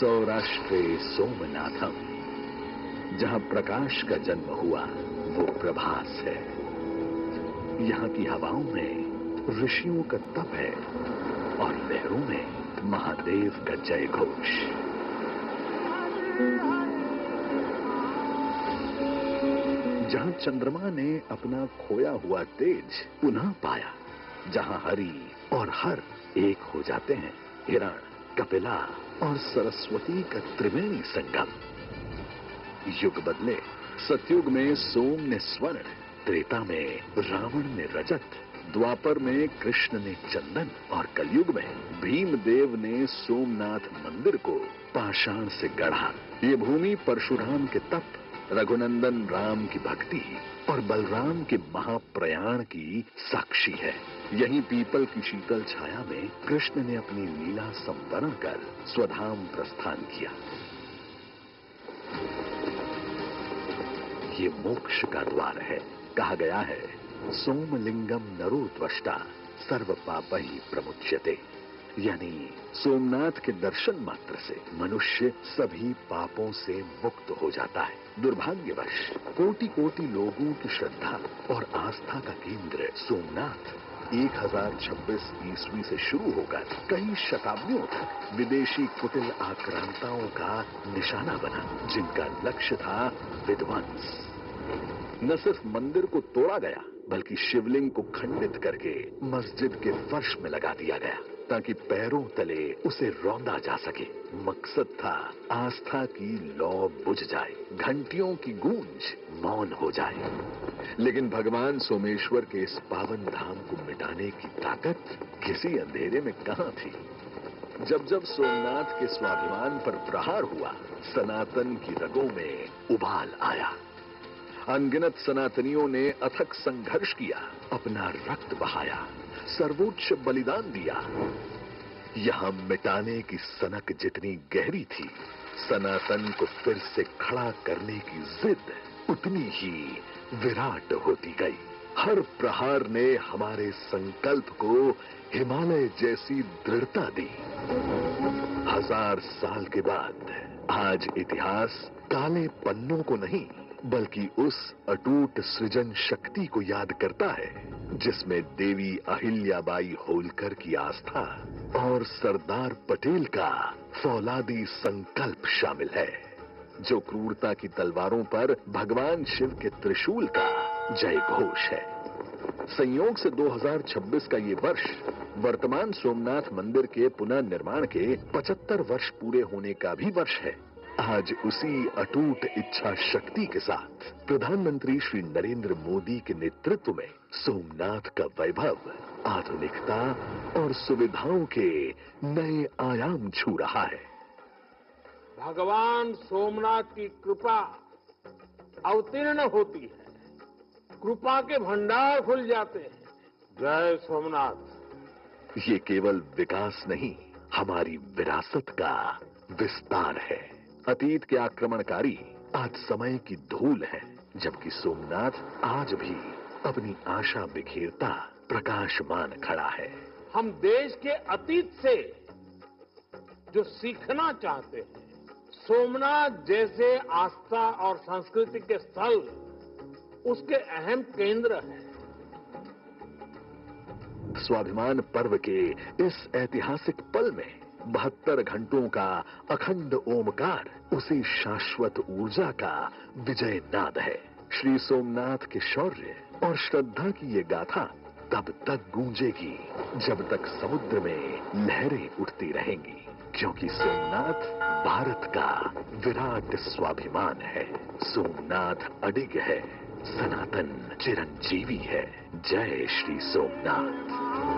सौराष्ट्रे सोमनाथम, जहां प्रकाश का जन्म हुआ वो प्रभास है। यहाँ की हवाओं में ऋषियों का तप है और लहरों में महादेव का जय घोष। जहां चंद्रमा ने अपना खोया हुआ तेज पुनः पाया, जहां हरि और हर एक हो जाते हैं, हिरण, कपिला और सरस्वती का त्रिवेणी संगम। युग बदले, सतयुग में सोम ने स्वर्ण, त्रेता में रावण ने रजत, द्वापर में कृष्ण ने चंदन और कलयुग में भीमदेव ने सोमनाथ मंदिर को पाषाण से गढ़ा। ये भूमि परशुराम के तप, रघुनंदन राम की भक्ति और बलराम के महाप्रयाण की साक्षी है। यहीं पीपल की शीतल छाया में कृष्ण ने अपनी लीला संवरण कर स्वधाम प्रस्थान किया। ये मोक्ष का द्वार है। कहा गया है, सोमलिंगम नरो त्वष्टा सर्व पापहि प्रमुच्यते, यानी सोमनाथ के दर्शन मात्र से मनुष्य सभी पापों से मुक्त हो जाता है। दुर्भाग्यवश कोटि कोटि लोगों की श्रद्धा और आस्था का केंद्र सोमनाथ 1026 ईस्वी से शुरू होकर कई शताब्दियों तक विदेशी कुटिल आक्रांताओं का निशाना बना, जिनका लक्ष्य था विध्वंस। न सिर्फ मंदिर को तोड़ा गया, बल्कि शिवलिंग को खंडित करके मस्जिद के फर्श में लगा दिया गया ताकि पैरों तले उसे रौंदा जा सके। मकसद था आस्था की लौ बुझ जाए, घंटियों की गूंज मौन हो जाए। लेकिन भगवान सोमेश्वर के इस पावन धाम को मिटाने की ताकत किसी अंधेरे में कहां थी। जब जब सोमनाथ के स्वाभिमान पर प्रहार हुआ, सनातन की रगों में उबाल आया। अनगिनत सनातनियों ने अथक संघर्ष किया, अपना रक्त बहाया, सर्वोच्च बलिदान दिया। यहां मिटाने की सनक जितनी गहरी थी, सनातन को फिर से खड़ा करने की जिद उतनी ही विराट होती गई। हर प्रहार ने हमारे संकल्प को हिमालय जैसी दृढ़ता दी। 1000 साल के बाद आज इतिहास काले पन्नों को नहीं, बल्कि उस अटूट सृजन शक्ति को याद करता है जिसमें देवी अहिल्याबाई होलकर की आस्था और सरदार पटेल का फौलादी संकल्प शामिल है, जो क्रूरता की तलवारों पर भगवान शिव के त्रिशूल का जय घोष है। संयोग से 2026 का ये वर्ष वर्तमान सोमनाथ मंदिर के पुनर्निर्माण के 75 वर्ष पूरे होने का भी वर्ष है। आज उसी अटूट इच्छा शक्ति के साथ प्रधानमंत्री श्री नरेंद्र मोदी के नेतृत्व में सोमनाथ का वैभव, आधुनिकता और सुविधाओं के नए आयाम छू रहा है। भगवान सोमनाथ की कृपा अवतीर्ण होती है, कृपा के भंडार खुल जाते हैं। जय सोमनाथ। ये केवल विकास नहीं, हमारी विरासत का विस्तार है। अतीत के आक्रमणकारी आज समय की धूल है, जबकि सोमनाथ आज भी अपनी आशा बिखेरता प्रकाशमान खड़ा है। हम देश के अतीत से जो सीखना चाहते हैं, सोमनाथ जैसे आस्था और संस्कृति के स्थल उसके अहम केंद्र हैं। स्वाभिमान पर्व के इस ऐतिहासिक पल में 72 घंटों का अखंड ओमकार उसी शाश्वत ऊर्जा का विजय नाद है। श्री सोमनाथ के शौर्य और श्रद्धा की ये गाथा तब तक गूंजेगी जब तक समुद्र में लहरें उठती रहेंगी, क्योंकि सोमनाथ भारत का विराट स्वाभिमान है। सोमनाथ अडिग है, सनातन चिरंजीवी है। जय श्री सोमनाथ।